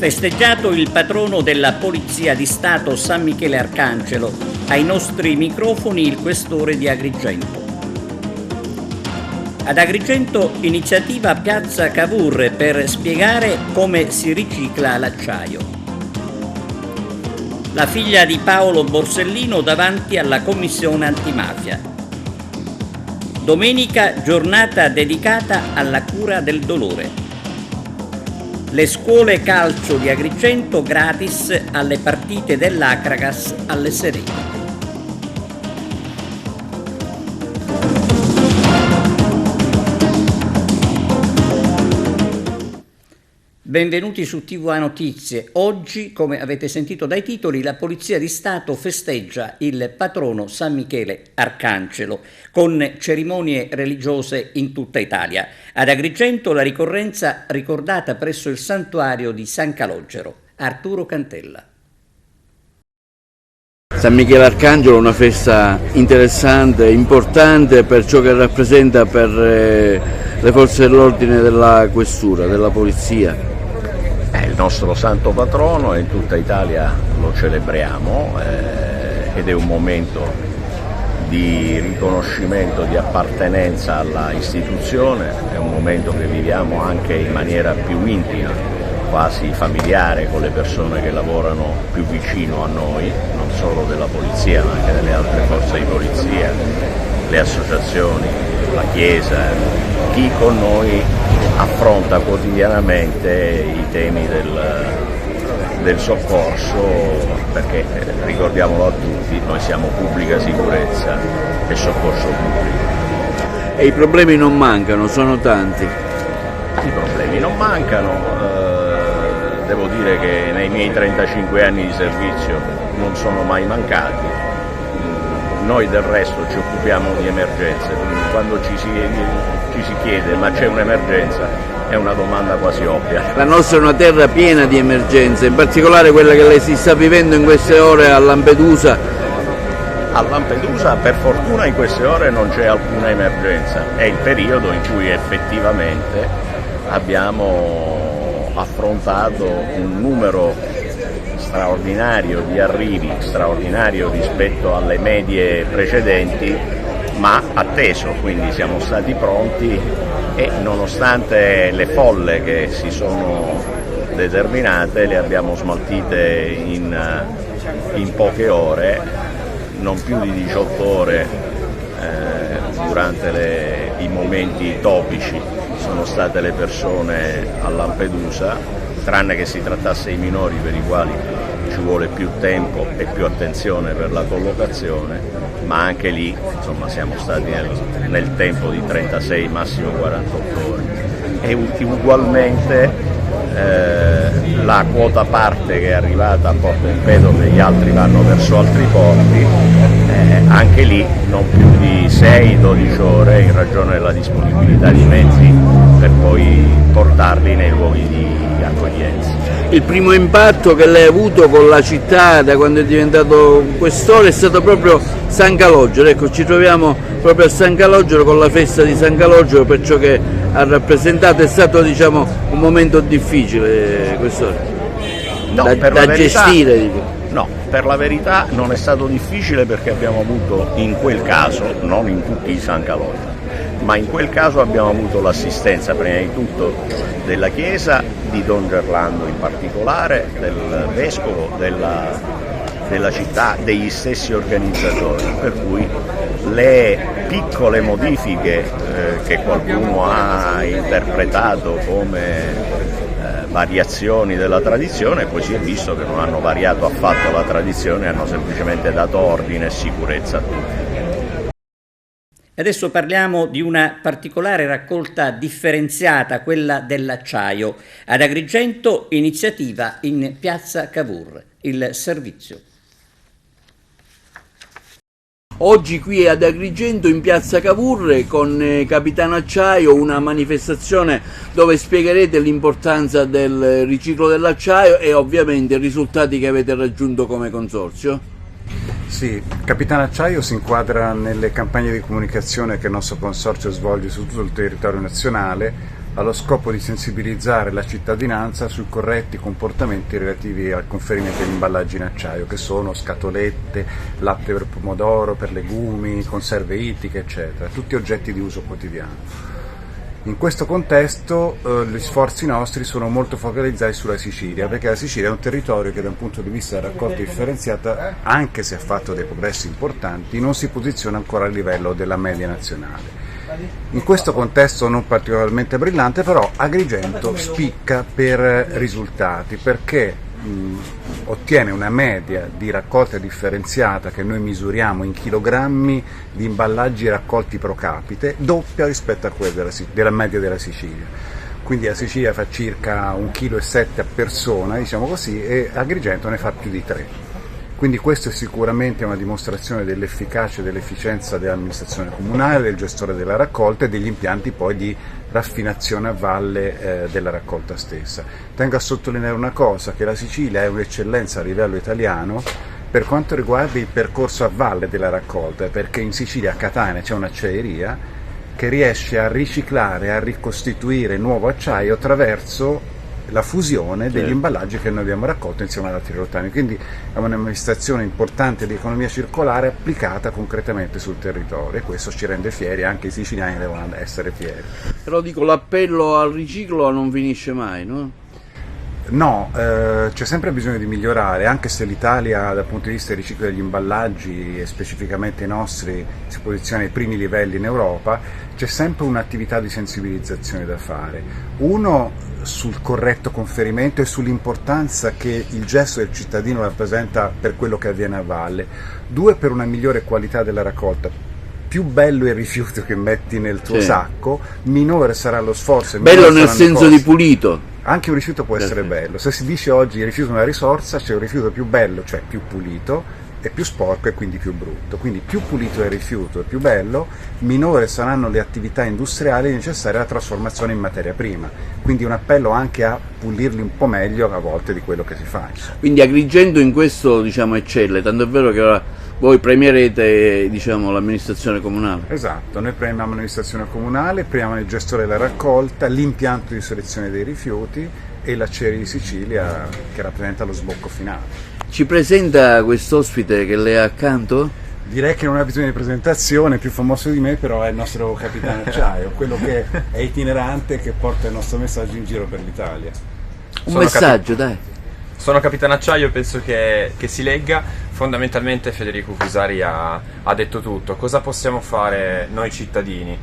Festeggiato il patrono della Polizia di Stato San Michele Arcangelo, ai nostri microfoni il questore di Agrigento. Ad Agrigento iniziativa Piazza Cavour per spiegare come si ricicla l'acciaio. La figlia di Paolo Borsellino davanti alla commissione antimafia. Domenica giornata dedicata alla cura del dolore. Le scuole calcio di Agrigento gratis alle partite dell'Acragas alle Serene. Benvenuti su TVA Notizie. Oggi, come avete sentito dai titoli, la Polizia di Stato festeggia il patrono San Michele Arcangelo con cerimonie religiose in tutta Italia. Ad Agrigento la ricorrenza ricordata presso il santuario di San Calogero. Arturo Cantella. San Michele Arcangelo è una festa interessante, importante per ciò che rappresenta per le forze dell'ordine della questura, della polizia. È il nostro santo patrono e in tutta Italia lo celebriamo ed è un momento di riconoscimento, di appartenenza alla istituzione, è un momento che viviamo anche in maniera più intima, quasi familiare, con le persone che lavorano più vicino a noi, non solo della polizia ma anche delle altre forze di polizia, le associazioni, la Chiesa, chi con noi affronta quotidianamente i temi del soccorso, perché ricordiamolo a tutti, noi siamo pubblica sicurezza e soccorso pubblico. E i problemi non mancano, sono tanti. I problemi non mancano, devo dire che nei miei 35 anni di servizio non sono mai mancati. Noi del resto ci occupiamo di emergenze, quindi quando ci si chiede ma c'è un'emergenza è una domanda quasi ovvia. La nostra è una terra piena di emergenze, in particolare quella che lei si sta vivendo in queste ore a Lampedusa. A Lampedusa per fortuna in queste ore non c'è alcuna emergenza, è il periodo in cui effettivamente abbiamo affrontato un numero straordinario di arrivi, straordinario rispetto alle medie precedenti, ma atteso, quindi siamo stati pronti e nonostante le folle che si sono determinate le abbiamo smaltite in poche ore, non più di 18 ore durante i momenti topici sono state le persone a Lampedusa, tranne che si trattasse di minori per i quali ci vuole più tempo e più attenzione per la collocazione, ma anche lì insomma siamo stati nel tempo di 36 massimo 48 ore e ugualmente la quota parte che è arrivata a Porto Empedocle e gli altri vanno verso altri porti, anche lì non più di 6-12 ore in ragione della disponibilità di mezzi per poi portarli nei luoghi di accoglienza. Il primo impatto che lei ha avuto con la città da quando è diventato questore è stato proprio San Calogero. Ecco, ci troviamo proprio a San Calogero con la festa di San Calogero per ciò che ha rappresentato. È stato, diciamo, un momento difficile questore da gestire. No, per la verità non è stato difficile perché abbiamo avuto in quel caso, non in tutti i San Calogero, ma in quel caso abbiamo avuto l'assistenza prima di tutto della Chiesa, di Don Gerlando in particolare, del Vescovo, della città, degli stessi organizzatori, per cui le piccole modifiche che qualcuno ha interpretato come variazioni della tradizione, poi si è visto che non hanno variato affatto la tradizione, hanno semplicemente dato ordine e sicurezza a tutti. Adesso parliamo di una particolare raccolta differenziata, quella dell'acciaio. Ad Agrigento iniziativa in Piazza Cavour, il servizio. Oggi qui ad Agrigento in Piazza Cavour con Capitano Acciaio, una manifestazione dove spiegherete l'importanza del riciclo dell'acciaio e ovviamente i risultati che avete raggiunto come consorzio. Sì, Capitano Acciaio si inquadra nelle campagne di comunicazione che il nostro consorzio svolge su tutto il territorio nazionale allo scopo di sensibilizzare la cittadinanza sui corretti comportamenti relativi al conferimento degli imballaggi in acciaio, che sono scatolette, latte per pomodoro, per legumi, conserve ittiche, eccetera, tutti oggetti di uso quotidiano. In questo contesto gli sforzi nostri sono molto focalizzati sulla Sicilia, perché la Sicilia è un territorio che da un punto di vista della raccolta differenziata, anche se ha fatto dei progressi importanti, non si posiziona ancora a livello della media nazionale. In questo contesto non particolarmente brillante, però Agrigento spicca per risultati, perché ottiene una media di raccolta differenziata che noi misuriamo in chilogrammi di imballaggi raccolti pro capite, doppia rispetto a quella della media della Sicilia. Quindi la Sicilia fa circa 1,7 kg a persona, diciamo così, e Agrigento ne fa più di 3. Quindi questo è sicuramente una dimostrazione dell'efficacia e dell'efficienza dell'amministrazione comunale, del gestore della raccolta e degli impianti poi di raffinazione a valle della raccolta stessa. Tengo a sottolineare una cosa, che la Sicilia è un'eccellenza a livello italiano per quanto riguarda il percorso a valle della raccolta, perché in Sicilia a Catania c'è un'acciaieria che riesce a riciclare, a ricostituire nuovo acciaio attraverso la fusione degli imballaggi che noi abbiamo raccolto insieme ad altri rottami. Quindi è un'amministrazione importante di economia circolare applicata concretamente sul territorio, e questo ci rende fieri, anche i siciliani devono essere fieri. Però dico, l'appello al riciclo non finisce mai, no? No, c'è sempre bisogno di migliorare, anche se l'Italia dal punto di vista del riciclo degli imballaggi e specificamente i nostri si posiziona ai primi livelli in Europa, c'è sempre un'attività di sensibilizzazione da fare. Uno, sul corretto conferimento e sull'importanza che il gesto del cittadino rappresenta per quello che avviene a valle. Due, per una migliore qualità della raccolta. Più bello è il rifiuto che metti nel tuo sacco, minore sarà lo sforzo. Bello nel senso di pulito. Anche un rifiuto può essere bello. Se si dice oggi il rifiuto è una risorsa, c'è un rifiuto più bello, cioè più pulito, e più sporco e quindi più brutto. Quindi più pulito è il rifiuto e più bello, minore saranno le attività industriali necessarie alla trasformazione in materia prima. Quindi un appello anche a pulirli un po' meglio a volte di quello che si fa. Quindi Agrigento in questo, diciamo, eccelle, tanto è vero che ora voi premierete, diciamo, l'amministrazione comunale. Esatto, noi premiamo l'amministrazione comunale, premiamo il gestore della raccolta, l'impianto di selezione dei rifiuti e l'acciaieria di Sicilia che rappresenta lo sbocco finale. Ci presenta quest'ospite che le è accanto? Direi che non ha bisogno di presentazione, più famoso di me però è il nostro capitano acciaio, quello che è itinerante e che porta il nostro messaggio in giro per l'Italia. Un messaggio, dai. Sono capitano acciaio, penso che si legga. Fondamentalmente Federico Cusari ha detto tutto. Cosa possiamo fare noi cittadini?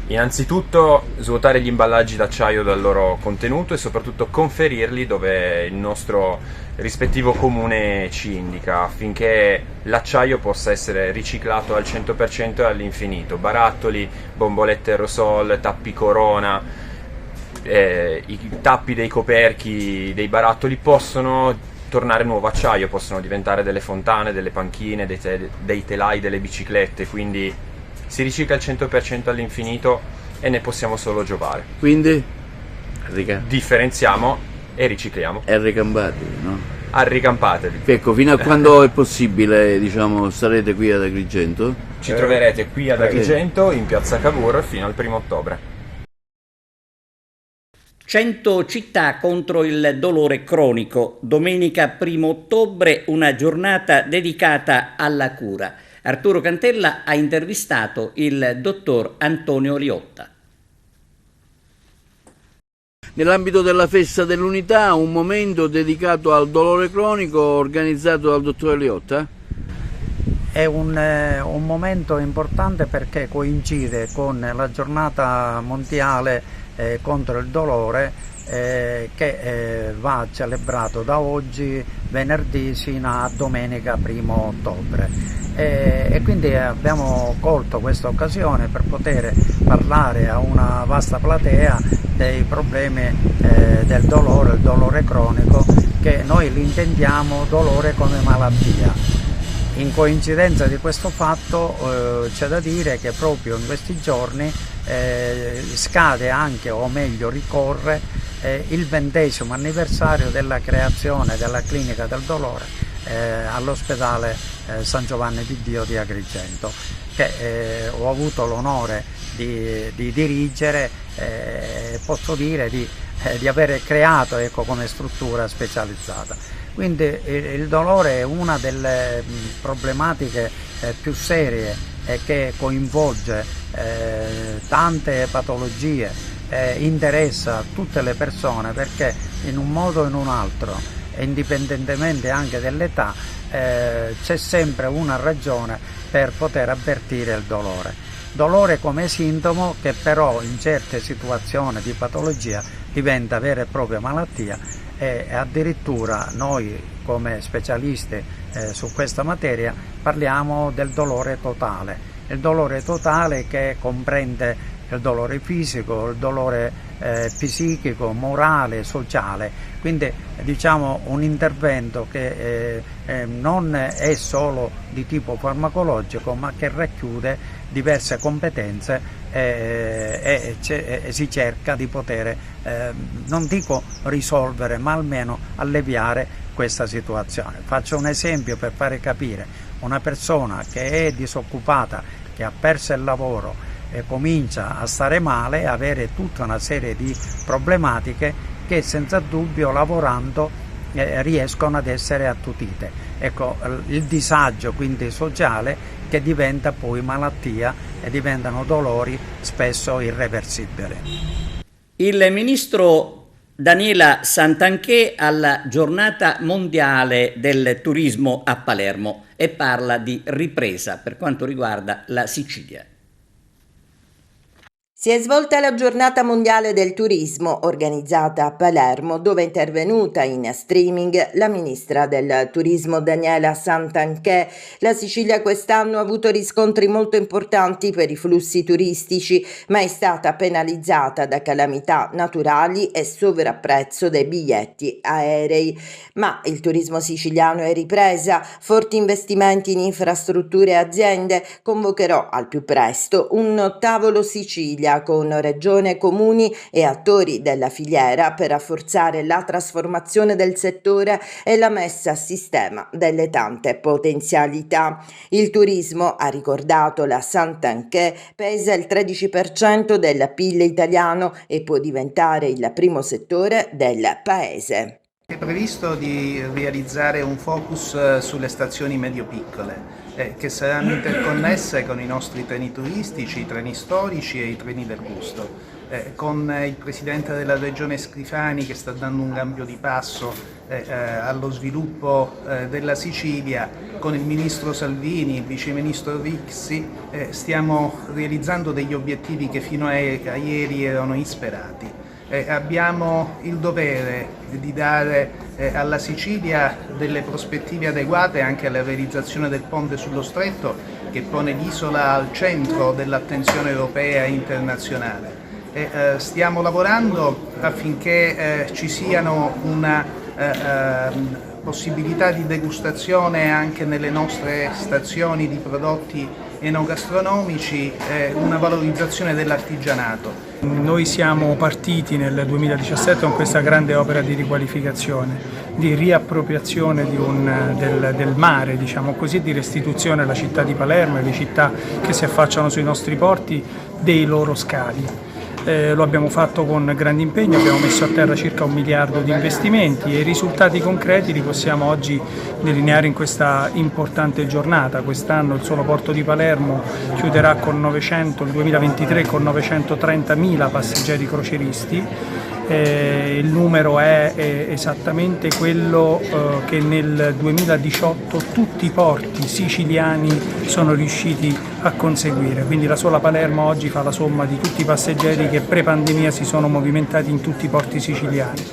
Innanzitutto svuotare gli imballaggi d'acciaio dal loro contenuto e soprattutto conferirli dove il nostro rispettivo comune ci indica, affinché l'acciaio possa essere riciclato al 100% e all'infinito. Barattoli, bombolette aerosol, tappi Corona, i tappi dei coperchi dei barattoli possono tornare nuovo acciaio, possono diventare delle fontane, delle panchine, dei telai, delle biciclette, quindi si ricicla al 100% all'infinito e ne possiamo solo giovare. Quindi differenziamo e ricicliamo. E ricampatevi, no? Arricampatevi. Ecco, fino a quando è possibile, diciamo, sarete qui ad Agrigento? Ci troverete qui ad Agrigento, in piazza Cavour, fino al 1° ottobre. 100 città contro il dolore cronico. Domenica 1° ottobre, una giornata dedicata alla cura. Arturo Cantella ha intervistato il dottor Antonio Liotta. Nell'ambito della Festa dell'Unità, un momento dedicato al dolore cronico organizzato dal dottor Liotta? È un momento importante perché coincide con la giornata mondiale contro il dolore che va celebrato da oggi venerdì fino a domenica 1° ottobre. E quindi abbiamo colto questa occasione per poter parlare a una vasta platea dei problemi del dolore, il dolore cronico, che noi li intendiamo dolore come malattia. In coincidenza di questo fatto c'è da dire che proprio in questi giorni scade anche, o meglio ricorre, il 20° anniversario della creazione della clinica del dolore all'ospedale San Giovanni di Dio di Agrigento, che ho avuto l'onore di dirigere posso dire di avere creato, ecco, come struttura specializzata. Quindi il dolore è una delle problematiche più serie che coinvolge tante patologie, interessa tutte le persone, perché in un modo o in un altro, indipendentemente anche dell'età, c'è sempre una ragione per poter avvertire il dolore. Dolore come sintomo che però in certe situazioni di patologia diventa vera e propria malattia, e addirittura noi come specialisti su questa materia parliamo del dolore totale. Il dolore totale che comprende il dolore fisico, il dolore psichico, morale, sociale, quindi diciamo un intervento che non è solo di tipo farmacologico, ma che racchiude diverse competenze e si cerca di poter, non dico risolvere, ma almeno alleviare questa situazione. Faccio un esempio per fare capire: una persona che è disoccupata, che ha perso il lavoro e comincia a stare male, avere tutta una serie di problematiche che senza dubbio lavorando riescono ad essere attutite. Ecco, il disagio quindi sociale che diventa poi malattia e diventano dolori spesso irreversibili. Il ministro Daniela Santanchè alla giornata mondiale del turismo a Palermo e parla di ripresa per quanto riguarda la Sicilia. Si è svolta la giornata mondiale del turismo organizzata a Palermo, dove è intervenuta in streaming la ministra del turismo Daniela Santanchè. La Sicilia quest'anno ha avuto riscontri molto importanti per i flussi turistici, ma è stata penalizzata da calamità naturali e sovrapprezzo dei biglietti aerei. Ma il turismo siciliano è ripresa, forti investimenti in infrastrutture e aziende. Convocherò al più presto un tavolo Sicilia con regione, comuni e attori della filiera per rafforzare la trasformazione del settore e la messa a sistema delle tante potenzialità. Il turismo, ha ricordato la Santanchè, pesa il 13% del PIL italiano e può diventare il primo settore del paese. È previsto di realizzare un focus sulle stazioni medio-piccole che saranno interconnesse con i nostri treni turistici, i treni storici e i treni del gusto. Con il Presidente della Regione Schifani che sta dando un cambio di passo allo sviluppo della Sicilia, con il Ministro Salvini, il Vice Ministro Rixi, stiamo realizzando degli obiettivi che fino a ieri erano insperati. Abbiamo il dovere di dare alla Sicilia delle prospettive adeguate anche alla realizzazione del ponte sullo Stretto, che pone l'isola al centro dell'attenzione europea e internazionale. Stiamo lavorando affinché ci siano una possibilità di degustazione anche nelle nostre stazioni di prodotti enogastronomici, una valorizzazione dell'artigianato. Noi siamo partiti nel 2017 con questa grande opera di riqualificazione, di riappropriazione del mare, diciamo così, di restituzione alla città di Palermo e alle città che si affacciano sui nostri porti dei loro scavi. Lo abbiamo fatto con grande impegno, abbiamo messo a terra circa 1 miliardo di investimenti e i risultati concreti li possiamo oggi delineare in questa importante giornata. Quest'anno il solo porto di Palermo chiuderà il 2023 con 930.000 passeggeri crocieristi. Il numero è esattamente quello che nel 2018 tutti i porti siciliani sono riusciti a conseguire, quindi la sola Palermo oggi fa la somma di tutti i passeggeri che pre-pandemia si sono movimentati in tutti i porti siciliani.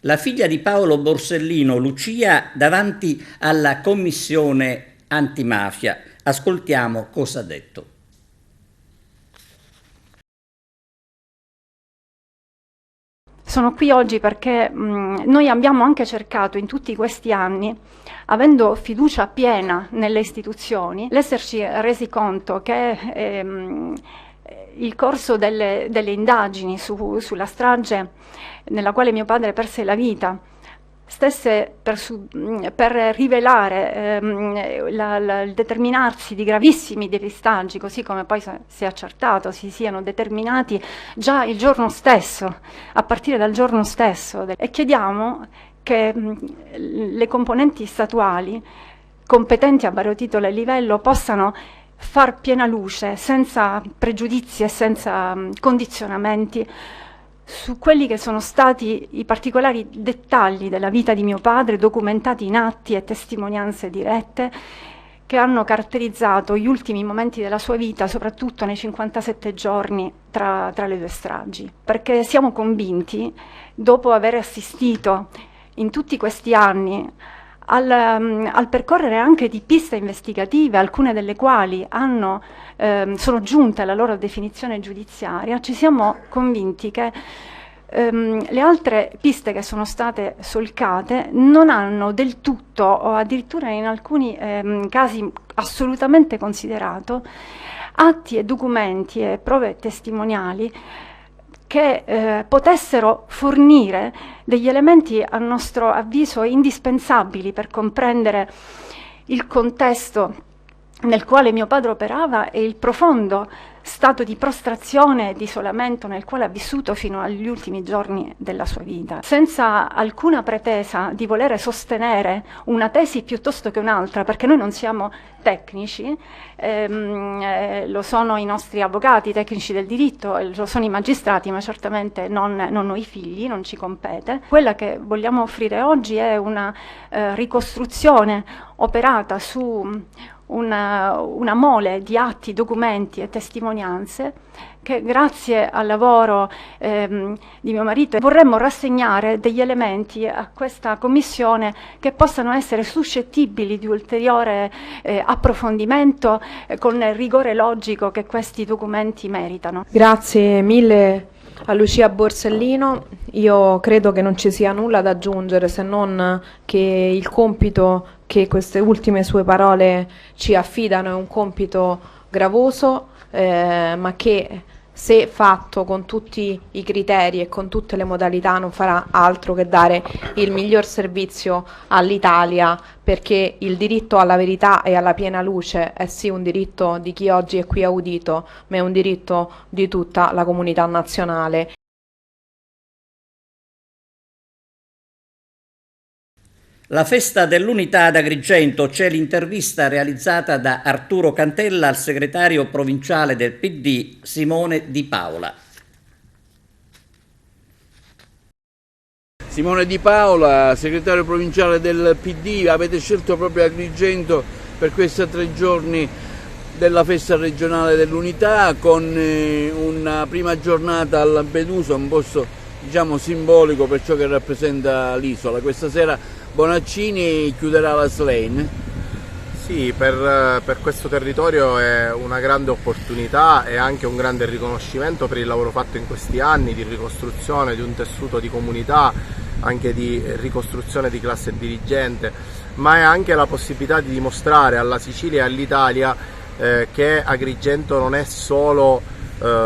La figlia di Paolo Borsellino, Lucia, davanti alla commissione antimafia. Ascoltiamo cosa ha detto. Sono qui oggi perché noi abbiamo anche cercato in tutti questi anni, avendo fiducia piena nelle istituzioni, l'esserci resi conto che il corso delle indagini sulla strage nella quale mio padre perse la vita stesse per rivelare il determinarsi di gravissimi depistaggi, così come poi si è accertato, si siano determinati già il giorno stesso, a partire dal giorno stesso. E chiediamo che le componenti statuali competenti a vario titolo e livello possano far piena luce, senza pregiudizi e senza condizionamenti, su quelli che sono stati i particolari dettagli della vita di mio padre, documentati in atti e testimonianze dirette, che hanno caratterizzato gli ultimi momenti della sua vita, soprattutto nei 57 giorni tra le due stragi. Perché siamo convinti, dopo aver assistito in tutti questi anni al percorrere anche di piste investigative, alcune delle quali sono giunte alla loro definizione giudiziaria, ci siamo convinti che le altre piste che sono state solcate non hanno del tutto, o addirittura in alcuni casi assolutamente considerato, atti e documenti e prove testimoniali che potessero fornire degli elementi, a nostro avviso, indispensabili per comprendere il contesto nel quale mio padre operava e il profondo stato di prostrazione e di isolamento nel quale ha vissuto fino agli ultimi giorni della sua vita, senza alcuna pretesa di volere sostenere una tesi piuttosto che un'altra, perché noi non siamo tecnici, lo sono i nostri avvocati, i tecnici del diritto, lo sono i magistrati, ma certamente non noi figli, non ci compete. Quella che vogliamo offrire oggi è una ricostruzione operata su una mole di atti, documenti e testimonianze che, grazie al lavoro di mio marito, vorremmo rassegnare degli elementi a questa commissione che possano essere suscettibili di ulteriore approfondimento con il rigore logico che questi documenti meritano. Grazie mille a Lucia Borsellino. Io credo che non ci sia nulla da aggiungere, se non che il compito che queste ultime sue parole ci affidano è un compito gravoso, ma che, se fatto con tutti i criteri e con tutte le modalità, non farà altro che dare il miglior servizio all'Italia, perché il diritto alla verità e alla piena luce è sì un diritto di chi oggi è qui audito, ma è un diritto di tutta la comunità nazionale. La festa dell'unità ad Agrigento, c'è l'intervista realizzata da Arturo Cantella al segretario provinciale del PD Simone Di Paola. Simone Di Paola, segretario provinciale del PD, avete scelto proprio Agrigento per questi 3 giorni della festa regionale dell'unità, con una prima giornata a Lampedusa, un posto diciamo simbolico per ciò che rappresenta l'isola. Questa sera Bonaccini chiuderà la Slane. Sì, per questo territorio è una grande opportunità e anche un grande riconoscimento per il lavoro fatto in questi anni di ricostruzione di un tessuto di comunità, anche di ricostruzione di classe dirigente, ma è anche la possibilità di dimostrare alla Sicilia e all'Italia che Agrigento non è solo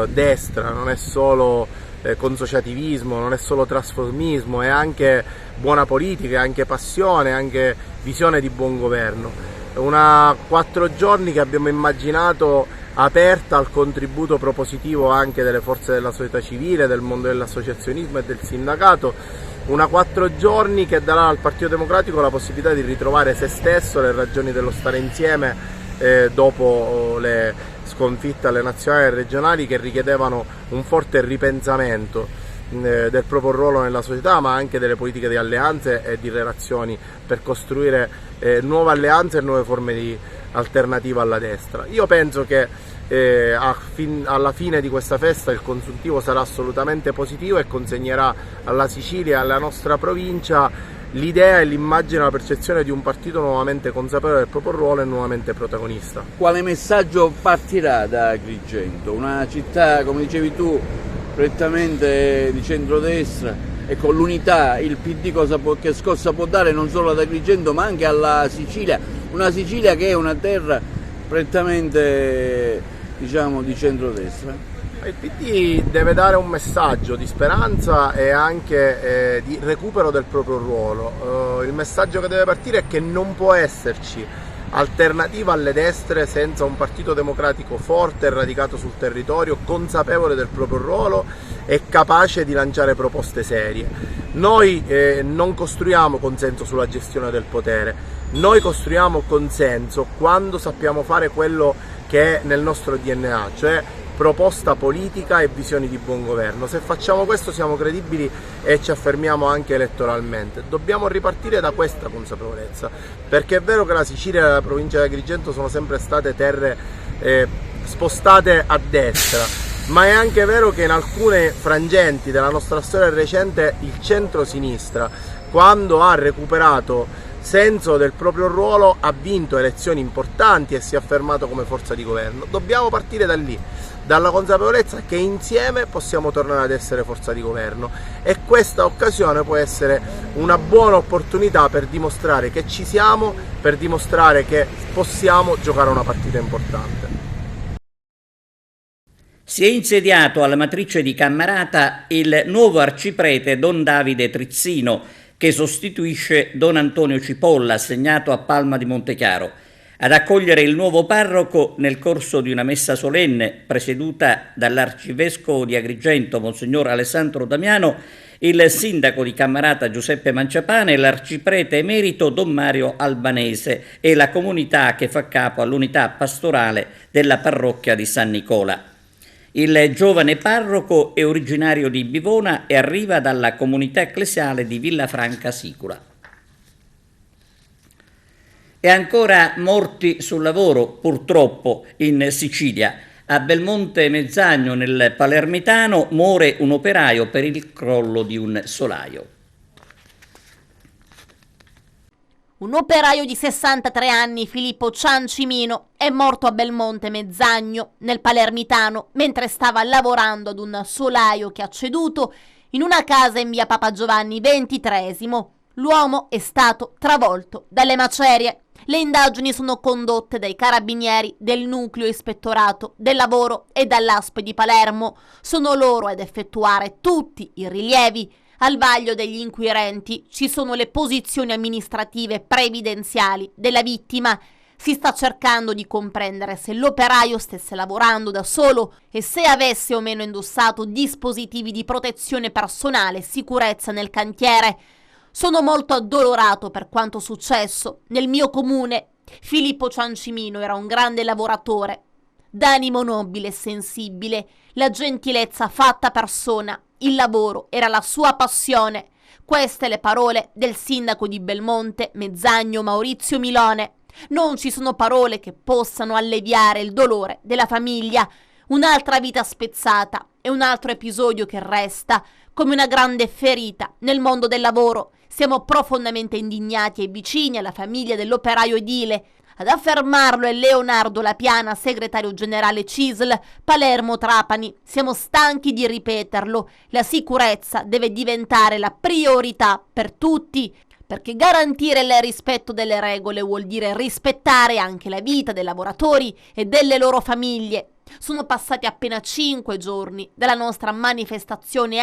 destra, non è solo consociativismo, non è solo trasformismo, è anche buona politica, è anche passione, è anche visione di buon governo. Una 4 giorni che abbiamo immaginato aperta al contributo propositivo anche delle forze della società civile, del mondo dell'associazionismo e del sindacato, una 4 giorni che darà al Partito Democratico la possibilità di ritrovare se stesso, le ragioni dello stare insieme dopo le sconfitte alle nazionali e regionali che richiedevano un forte ripensamento del proprio ruolo nella società, ma anche delle politiche di alleanze e di relazioni per costruire nuove alleanze e nuove forme di alternativa alla destra. Io penso che alla fine di questa festa il consuntivo sarà assolutamente positivo e consegnerà alla Sicilia e alla nostra provincia l'idea e l'immagine e la percezione di un partito nuovamente consapevole del proprio ruolo e nuovamente protagonista. Quale messaggio partirà da Agrigento? Una città, come dicevi tu, prettamente di centrodestra, e con l'unità il PD che scossa può dare non solo ad Agrigento ma anche alla Sicilia, una Sicilia che è una terra prettamente diciamo di centrodestra? Il PD deve dare un messaggio di speranza e anche di recupero del proprio ruolo. Il messaggio che deve partire è che non può esserci alternativa alle destre senza un partito democratico forte e radicato sul territorio, consapevole del proprio ruolo e capace di lanciare proposte serie. Noi non costruiamo consenso sulla gestione del potere, noi costruiamo consenso quando sappiamo fare quello che è nel nostro DNA, cioè proposta politica e visioni di buon governo. Se facciamo questo siamo credibili e ci affermiamo anche elettoralmente. Dobbiamo ripartire da questa consapevolezza, perché è vero che la Sicilia e la provincia di Agrigento sono sempre state terre spostate a destra, ma è anche vero che in alcune frangenti della nostra storia recente il centro-sinistra, quando ha recuperato senso del proprio ruolo, ha vinto elezioni importanti e si è affermato come forza di governo. Dobbiamo partire da lì, dalla consapevolezza che insieme possiamo tornare ad essere forza di governo, e questa occasione può essere una buona opportunità per dimostrare che ci siamo, per dimostrare che possiamo giocare una partita importante. Si è insediato alla matrice di Cammarata il nuovo arciprete Don Davide Trizzino, che sostituisce Don Antonio Cipolla, assegnato a Palma di Montechiaro. Ad accogliere il nuovo parroco, nel corso di una messa solenne presieduta dall'arcivescovo di Agrigento, Monsignor Alessandro Damiano, il sindaco di Cammarata Giuseppe Manciapane, l'arciprete emerito Don Mario Albanese e la comunità che fa capo all'unità pastorale della parrocchia di San Nicola. Il giovane parroco è originario di Bivona e arriva dalla comunità ecclesiale di Villafranca Sicula. E ancora morti sul lavoro, purtroppo, in Sicilia. A Belmonte Mezzagno, nel Palermitano, muore un operaio per il crollo di un solaio. Un operaio di 63 anni, Filippo Ciancimino, è morto a Belmonte Mezzagno, nel Palermitano, mentre stava lavorando ad un solaio che ha ceduto in una casa in via Papa Giovanni XXIII. L'uomo è stato travolto dalle macerie. Le indagini sono condotte dai carabinieri del Nucleo Ispettorato del Lavoro e dall'ASP di Palermo. Sono loro ad effettuare tutti i rilievi. Al vaglio degli inquirenti ci sono le posizioni amministrative previdenziali della vittima. Si sta cercando di comprendere se l'operaio stesse lavorando da solo e se avesse o meno indossato dispositivi di protezione personale e sicurezza nel cantiere. Sono molto addolorato per quanto successo nel mio comune. Filippo Ciancimino era un grande lavoratore, d'animo nobile e sensibile, la gentilezza fatta persona. Il lavoro era la sua passione. Queste le parole del sindaco di Belmonte Mezzagno Maurizio Milone. Non ci sono parole che possano alleviare il dolore della famiglia. Un'altra vita spezzata e un altro episodio che resta come una grande ferita nel mondo del lavoro. Siamo profondamente indignati e vicini alla famiglia dell'operaio edile. Ad affermarlo è Leonardo Lapiana, segretario generale CISL Palermo Trapani. Siamo stanchi di ripeterlo. La sicurezza deve diventare la priorità per tutti, perché garantire il rispetto delle regole vuol dire rispettare anche la vita dei lavoratori e delle loro famiglie. Sono passati appena 5 giorni dalla nostra manifestazione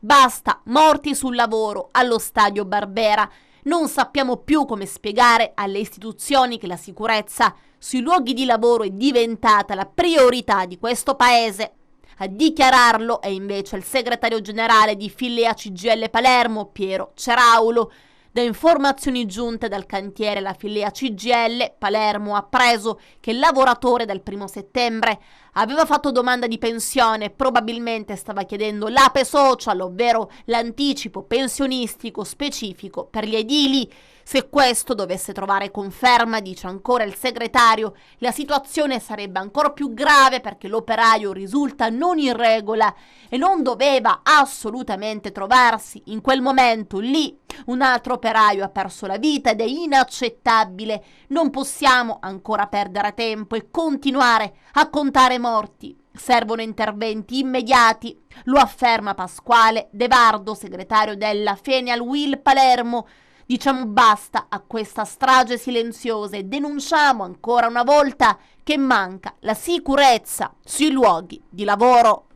#Basta morti sul lavoro allo stadio Barbera. Non sappiamo più come spiegare alle istituzioni che la sicurezza sui luoghi di lavoro è diventata la priorità di questo paese. A dichiararlo è invece il segretario generale di Filea CGIL Palermo, Piero Ceraulo. Da informazioni giunte dal cantiere, la Filea CGIL Palermo ha appreso che il lavoratore dal 1 settembre aveva fatto domanda di pensione e probabilmente stava chiedendo l'Ape Social, ovvero l'anticipo pensionistico specifico per gli edili. Se questo dovesse trovare conferma, dice ancora il segretario, la situazione sarebbe ancora più grave perché l'operaio risulta non in regola e non doveva assolutamente trovarsi in quel momento lì. Un altro operaio ha perso la vita ed è inaccettabile. Non possiamo ancora perdere tempo e continuare a contare morti. Servono interventi immediati, lo afferma Pasquale De Vardo, segretario della Fenial Will Palermo. Diciamo basta a questa strage silenziosa e denunciamo ancora una volta che che manca la sicurezza sui luoghi di lavoro.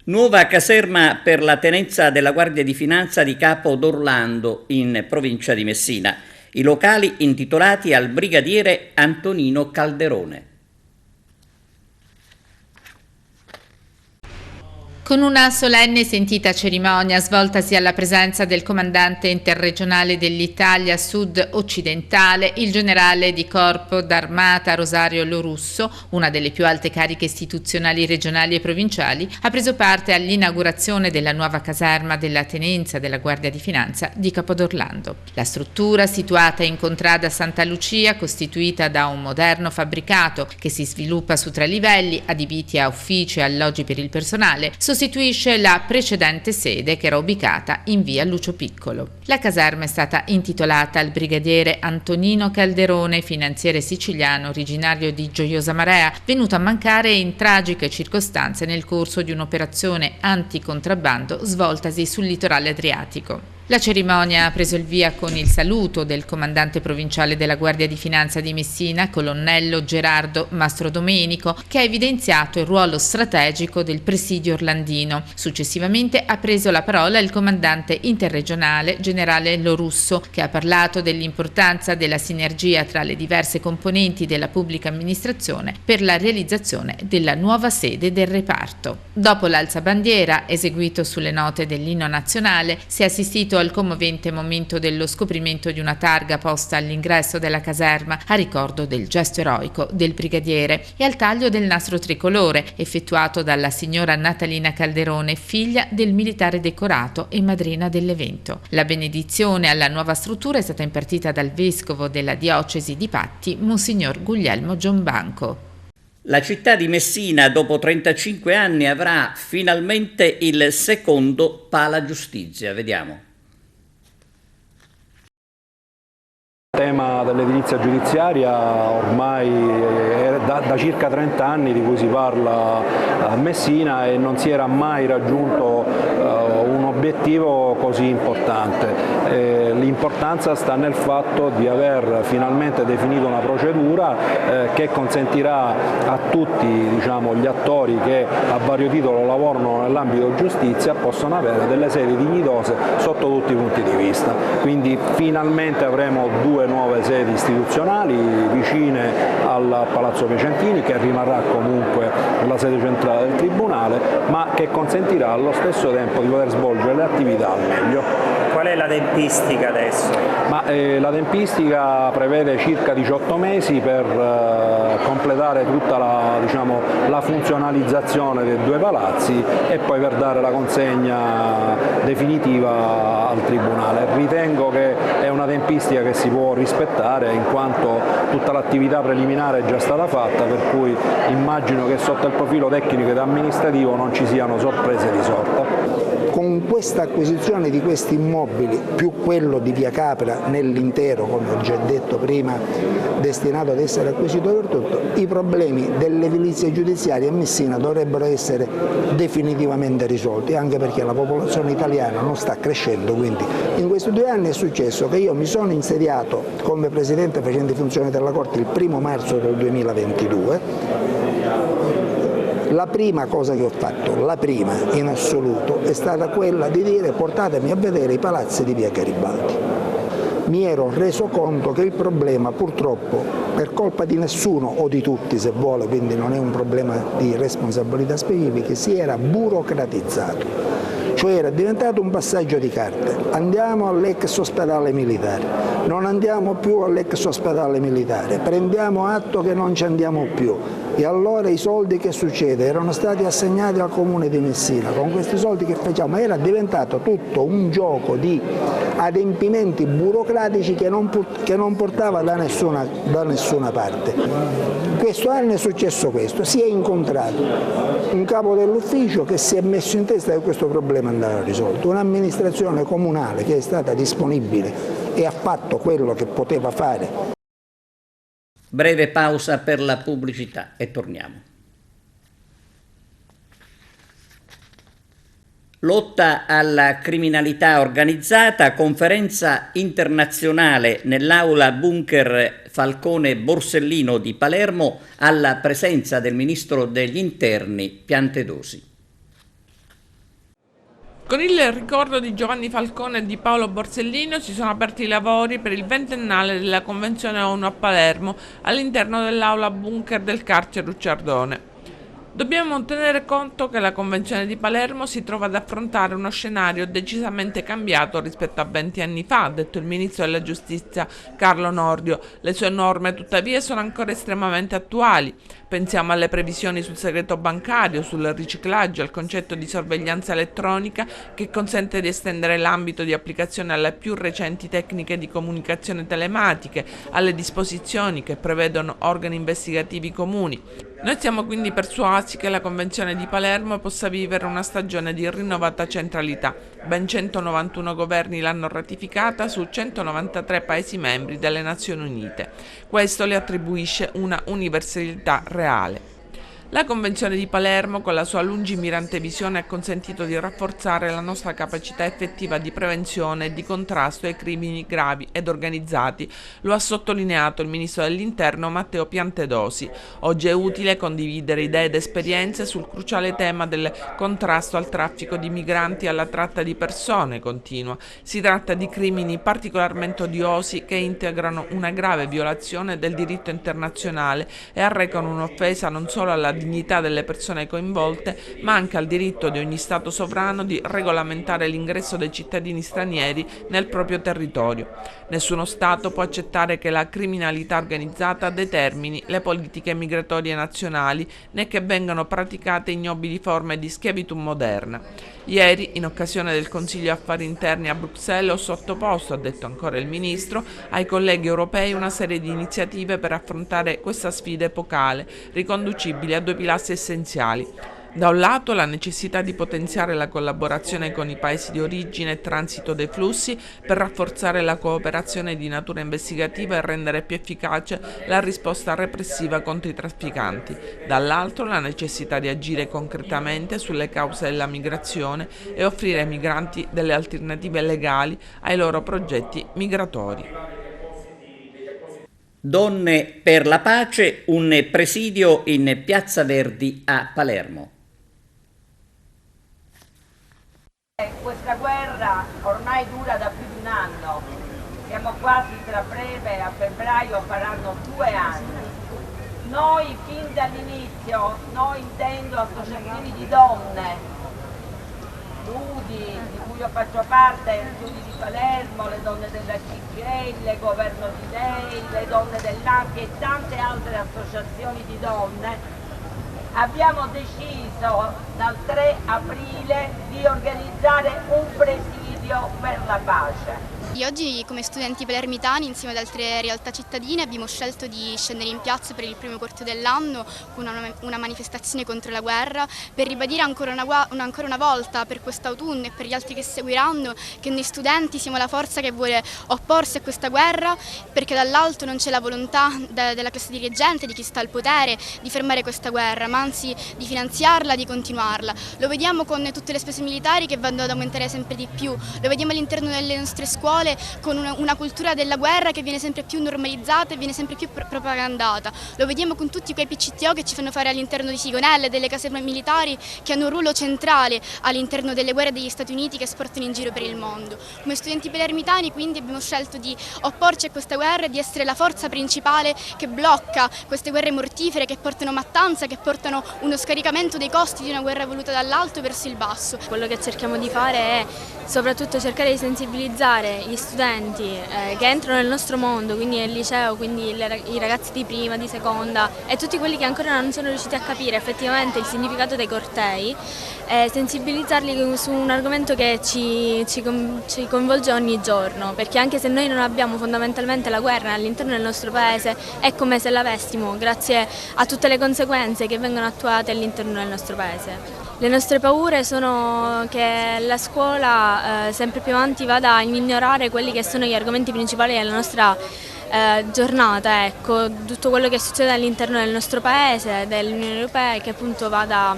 Nuova caserma per la tenenza della Guardia di Finanza di Capo d'Orlando in provincia di Messina. I locali intitolati al brigadiere Antonino Calderone. Con una solenne e sentita cerimonia svoltasi alla presenza del comandante interregionale dell'Italia sud-occidentale, il generale di corpo d'armata Rosario Lorusso, una delle più alte cariche istituzionali regionali e provinciali, ha preso parte all'inaugurazione della nuova caserma della tenenza della Guardia di Finanza di Capodorlando. La struttura, situata in contrada Santa Lucia, costituita da un moderno fabbricato che si sviluppa su 3 livelli, adibiti a uffici e alloggi per il personale, sostituisce la precedente sede che era ubicata in via Lucio Piccolo. La caserma è stata intitolata al brigadiere Antonino Calderone, finanziere siciliano originario di Gioiosa Marea, venuto a mancare in tragiche circostanze nel corso di un'operazione anticontrabando svoltasi sul litorale adriatico. La cerimonia ha preso il via con il saluto del comandante provinciale della Guardia di Finanza di Messina, colonnello Gerardo Mastrodomenico, che ha evidenziato il ruolo strategico del presidio orlandino. Successivamente ha preso la parola il comandante interregionale generale Lorusso, che ha parlato dell'importanza della sinergia tra le diverse componenti della pubblica amministrazione per la realizzazione della nuova sede del reparto. Dopo l'alzabandiera, eseguito sulle note dell'inno nazionale, si è assistito al commovente momento dello scoprimento di una targa posta all'ingresso della caserma a ricordo del gesto eroico del brigadiere e al taglio del nastro tricolore effettuato dalla signora Natalina Calderone, figlia del militare decorato e madrina dell'evento. La benedizione alla nuova struttura è stata impartita dal vescovo della diocesi di Patti, Monsignor Guglielmo Giombanco. La città di Messina, dopo 35 anni, avrà finalmente il secondo Pala Giustizia. Vediamo. Il tema dell'edilizia giudiziaria ormai è da circa 30 anni di cui si parla a Messina e non si era mai raggiunto un obiettivo così importante. L'importanza sta nel fatto di aver finalmente definito una procedura che consentirà a tutti gli attori che a vario titolo lavorano nell'ambito giustizia possono avere delle sedi dignitose sotto tutti i punti di vista. Quindi finalmente avremo 2 nuove sedi istituzionali vicine al Palazzo Piacentini, che rimarrà comunque la sede centrale del Tribunale, ma che consentirà allo stesso tempo di poter svolgere le attività al meglio. Qual è la tempistica adesso? La tempistica prevede circa 18 mesi per completare tutta la funzionalizzazione dei 2 palazzi e poi per dare la consegna definitiva al Tribunale. Ritengo che è una tempistica che si può rispettare in quanto tutta l'attività preliminare è già stata fatta, per cui immagino che sotto il profilo tecnico ed amministrativo non ci siano sorprese di sorta. Con questa acquisizione di questi immobili, più quello di Via Capra nell'intero, come ho già detto prima, destinato ad essere acquisito per tutto, i problemi dell'edilizia giudiziaria a Messina dovrebbero essere definitivamente risolti, anche perché la popolazione italiana non sta crescendo. Quindi in questi 2 anni è successo che io mi sono insediato come Presidente facente funzione della Corte il 1° marzo del 2022. La prima cosa che ho fatto, la prima in assoluto, è stata quella di dire: portatemi a vedere i palazzi di via Garibaldi. Mi ero reso conto che il problema, purtroppo, per colpa di nessuno o di tutti se vuole, quindi non è un problema di responsabilità specifiche, si era burocratizzato. Cioè era diventato un passaggio di carte. Andiamo all'ex ospedale militare, non andiamo più all'ex ospedale militare, prendiamo atto che non ci andiamo più. E allora i soldi, che succede? Erano stati assegnati al comune di Messina. Con questi soldi che facciamo? Era diventato tutto un gioco di adempimenti burocratici che non portava da nessuna parte. Questo anno è successo questo: si è incontrato un capo dell'ufficio che si è messo in testa che questo problema andava risolto, un'amministrazione comunale che è stata disponibile e ha fatto quello che poteva fare. Breve pausa per la pubblicità e torniamo. Lotta alla criminalità organizzata, conferenza internazionale nell'aula bunker Falcone Borsellino di Palermo alla presenza del ministro degli Interni Piantedosi. Con il ricordo di Giovanni Falcone e di Paolo Borsellino si sono aperti i lavori per il 20ennale della Convenzione ONU a Palermo all'interno dell'aula bunker del carcere Ucciardone. Dobbiamo tenere conto che la Convenzione di Palermo si trova ad affrontare uno scenario decisamente cambiato rispetto a 20 anni fa, ha detto il ministro della Giustizia Carlo Nordio. Le sue norme tuttavia sono ancora estremamente attuali. Pensiamo alle previsioni sul segreto bancario, sul riciclaggio, al concetto di sorveglianza elettronica che consente di estendere l'ambito di applicazione alle più recenti tecniche di comunicazione telematiche, alle disposizioni che prevedono organi investigativi comuni. Noi siamo quindi persuasi che la Convenzione di Palermo possa vivere una stagione di rinnovata centralità. Ben 191 governi l'hanno ratificata su 193 Paesi membri delle Nazioni Unite. Questo le attribuisce una universalità reale. La Convenzione di Palermo, con la sua lungimirante visione, ha consentito di rafforzare la nostra capacità effettiva di prevenzione e di contrasto ai crimini gravi ed organizzati. Lo ha sottolineato il ministro dell'Interno Matteo Piantedosi. Oggi è utile condividere idee ed esperienze sul cruciale tema del contrasto al traffico di migranti e alla tratta di persone, continua. Si tratta di crimini particolarmente odiosi che integrano una grave violazione del diritto internazionale e arrecano un'offesa non solo alla dignità delle persone coinvolte, ma anche al diritto di ogni Stato sovrano di regolamentare l'ingresso dei cittadini stranieri nel proprio territorio. Nessuno Stato può accettare che la criminalità organizzata determini le politiche migratorie nazionali, né che vengano praticate ignobili forme di schiavitù moderna. Ieri, in occasione del Consiglio Affari Interni a Bruxelles, ho sottoposto, ha detto ancora il Ministro, ai colleghi europei una serie di iniziative per affrontare questa sfida epocale, riconducibile a due pilastri essenziali. Da un lato la necessità di potenziare la collaborazione con i paesi di origine e transito dei flussi per rafforzare la cooperazione di natura investigativa e rendere più efficace la risposta repressiva contro i trafficanti. Dall'altro la necessità di agire concretamente sulle cause della migrazione e offrire ai migranti delle alternative legali ai loro progetti migratori. Donne per la pace, un presidio in Piazza Verdi a Palermo. Questa guerra ormai dura da più di un anno, siamo quasi tra breve, a febbraio faranno 2 anni. Noi fin dall'inizio, noi intendo associazioni di donne, Ludi, di cui io faccio parte, Ludi di Palermo, le donne della CGIL, Governo di Lei, le donne dell'ANCI e tante altre associazioni di donne, abbiamo deciso dal 3 aprile di organizzare un presidio per la pace. Oggi come studenti palermitani insieme ad altre realtà cittadine abbiamo scelto di scendere in piazza per il primo corteo dell'anno con una manifestazione contro la guerra per ribadire ancora una volta per quest'autunno e per gli altri che seguiranno che noi studenti siamo la forza che vuole opporsi a questa guerra, perché dall'alto non c'è la volontà della classe dirigente, di chi sta al potere, di fermare questa guerra, ma anzi di finanziarla, di continuarla. Lo vediamo con tutte le spese militari che vanno ad aumentare sempre di più, lo vediamo all'interno delle nostre scuole con una cultura della guerra che viene sempre più normalizzata e viene sempre più propagandata. Lo vediamo con tutti quei PCTO che ci fanno fare all'interno di Sigonelle, delle caserme militari che hanno un ruolo centrale all'interno delle guerre degli Stati Uniti che esportano in giro per il mondo. Come studenti palermitani quindi abbiamo scelto di opporci a questa guerra e di essere la forza principale che blocca queste guerre mortifere che portano mattanza, che portano uno scaricamento dei costi di una guerra voluta dall'alto verso il basso. Quello che cerchiamo di fare è soprattutto cercare di sensibilizzare gli studenti che entrano nel nostro mondo, quindi nel liceo, quindi i ragazzi di prima, di seconda e tutti quelli che ancora non sono riusciti a capire effettivamente il significato dei cortei, sensibilizzarli su un argomento che ci coinvolge ogni giorno, perché anche se noi non abbiamo fondamentalmente la guerra all'interno del nostro paese, è come se l'avessimo grazie a tutte le conseguenze che vengono attuate all'interno del nostro paese. Le nostre paure sono che la scuola sempre più avanti vada a ignorare quelli che sono gli argomenti principali della nostra giornata, ecco, tutto quello che succede all'interno del nostro paese, dell'Unione Europea, che appunto vada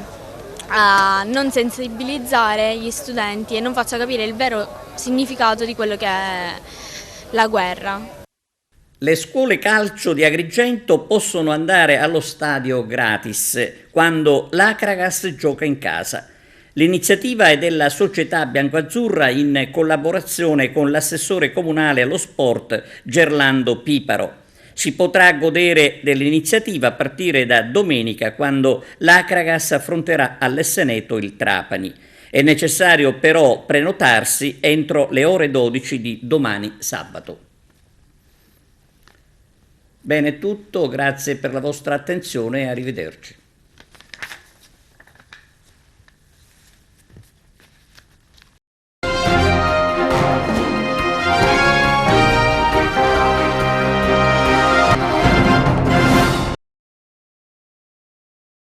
a non sensibilizzare gli studenti e non faccia capire il vero significato di quello che è la guerra. Le scuole calcio di Agrigento possono andare allo stadio gratis quando l'Acragas gioca in casa. L'iniziativa è della società biancoazzurra in collaborazione con l'assessore comunale allo sport Gerlando Piparo. Si potrà godere dell'iniziativa a partire da domenica, quando l'Acragas affronterà all'Esseneto il Trapani. È necessario però prenotarsi entro le ore 12 di domani sabato. Bene, è tutto, grazie per la vostra attenzione e arrivederci.